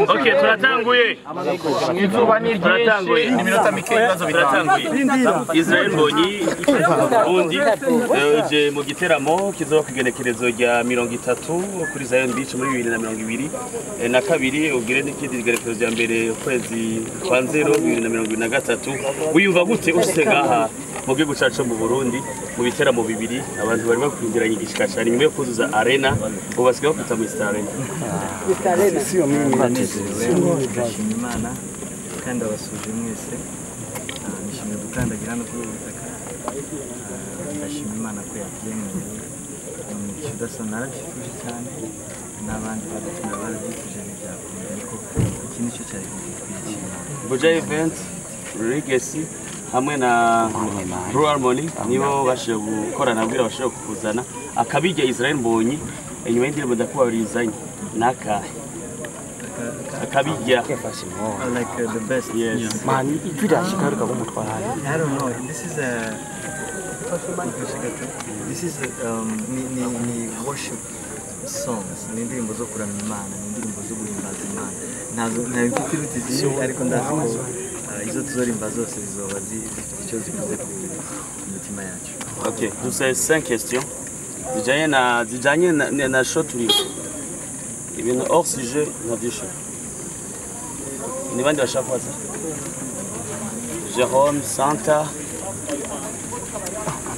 Okay, turatanguye. Turatanguye. Iminota mike ibibazo biratanguye. Israel Mbonyi undi je mu giteramo kizoba kugenekerezo rya 30 kuri Zion Beach muri 2020 na kabiri ugire n'ikindi genekerezo rya mbere kwezi kwa 2023 wiyumva gute ushitse ngaha mu gihugu cyacu mu Burundi mu biteramo bibiri abantu bari bakwindiranye igishika cyane nyuma yo kuzuza arena ubasigaye kwita mu Star Arena. Sio mimi Imana kandi abasuje mwese nishimiye gukandagira no kuri ubutaka ndashima Imana ko yabyemeye kidasonara cyuje cyane n'abandi bagatuma barabitije n'ibyakomeye ariko iki nicyo cyari kwishima Buja Event Legacy hamwe na Blue Harmony nibo bashije gukorana bwira bashije kukuzana akabijya Israel Mbonyi inyuma y'indirimbo ndakubarizanye naka akabijya like the best. Yes. Man, ikirashikaruka kumutwara. I don't know. This is ni worship songs. Ni indirimbo zo kuramya Imana, ni indirimbo zo guhimbaza Imana. Nazo nabifite rutizi ariko ndazi ko izo tuzorimba zose zizoba zifite icyo zikoze ku mutima yacu. Okay, nous avons 5 questions. Zijanye na show turi. Ibintu hors sujet na disho. Ni bandi bashaka kwaza. Jérôme Santa.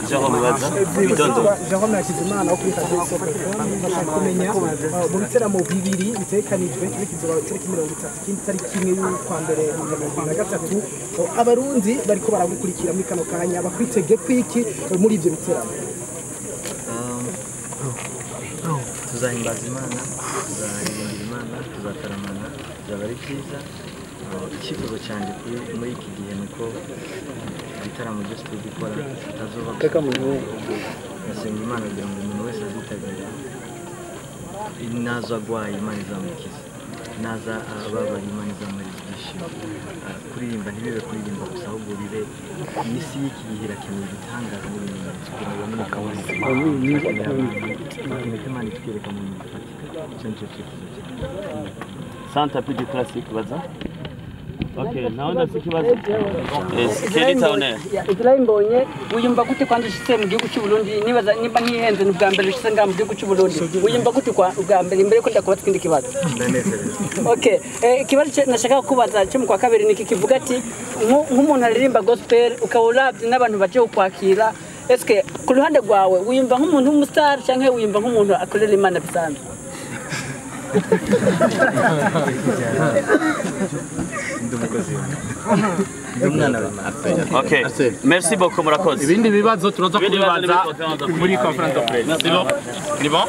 Jérôme Baza. Bidondo. Jérôme Hakizimana wo kuri Radio Sokotone bashaka kumenya mu biteramo bibiri bitekanijwe n'ikizoba tariki 30 kindi tariki imwe y'ukwa mbere 2023 abarundi bariko baragukurikira muri kano kanya bakwitege kwiki muri ivyo biteramo. Tuzahimbaza Imana, tuzahirimbira Imana, tuzataramana, bizaba ari byiza. Icyifuzo cyanjye muri iki gihe niko ibitaramo byose turi gukora bitazoba nasenga Imana kugira ngo umuntu wese azitabira naza agwaye Imana izamukiza naza ababara Imana izamuriza ibyishimo kuririmba ntibibe kuririmba gusa ahubwo bibe isi y'iki gihe irakeneye ibitangaza n'ibimenyetso kugira ngo bamenye ko Imana itwereka mu bintu bifatika icyo nicyo cyifuzo cyanjye. Santa Pidi Classic Baza. Okay, naona sikibazo. Keri Taone. Israel Mbonyi uyumva gute kwandi ushitse mu gihugu cy'u Burundi nibaza nimba ntihenze n'ubwa mbere ushitse nga mu gihugu cy'u Burundi uyumva gute kwa ubwa mbere imbere ko ndakubaza ikindi kibazo. Okay, kibazo nashaka kubaza cyo mu kwa kabiri niki kivuga ati nk'umuntu aririmba gospel ukawurabye n'abantu baje kwakira eske ku ruhande rwawe uyumva nk'umuntu w'umustar cyangwa uyumva nk'umuntu akorera Imana bisanzwe. Okay, merci beaucoup murakoze. Ibindi bibazo turoza kubibaza muri conference de presse. Ni bon?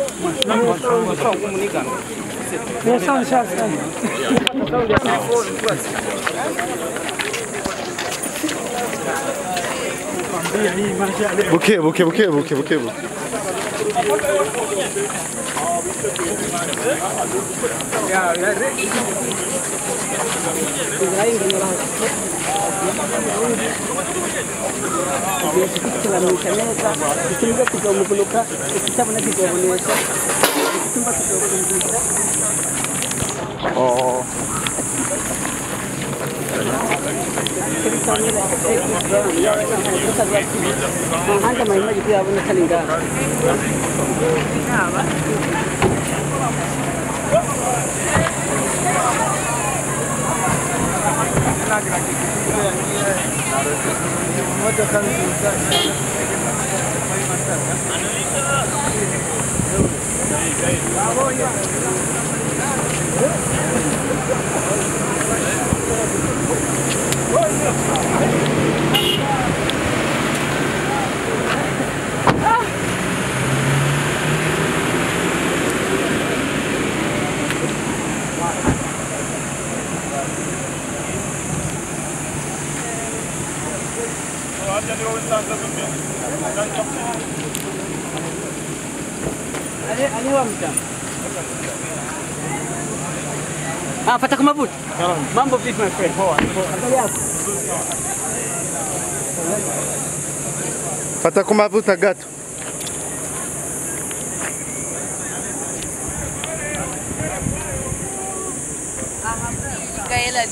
Buke. Oh. Fata kumabuti. Mambo vipi my friend? Fata kumavuta gato. Gael ali.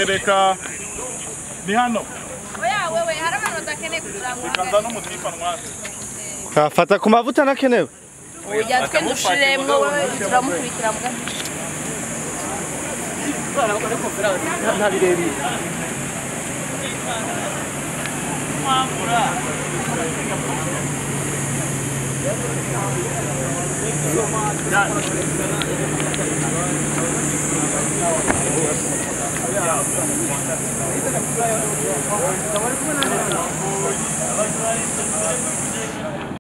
Reka ni hano Oya wewe hari abantu badakeneye kuzamuka. no mutipa ntwate Fata ku mavuta nakenewe. Oya twe dushiremwe wewe turamukurikira mbwa. nta birebire Agora como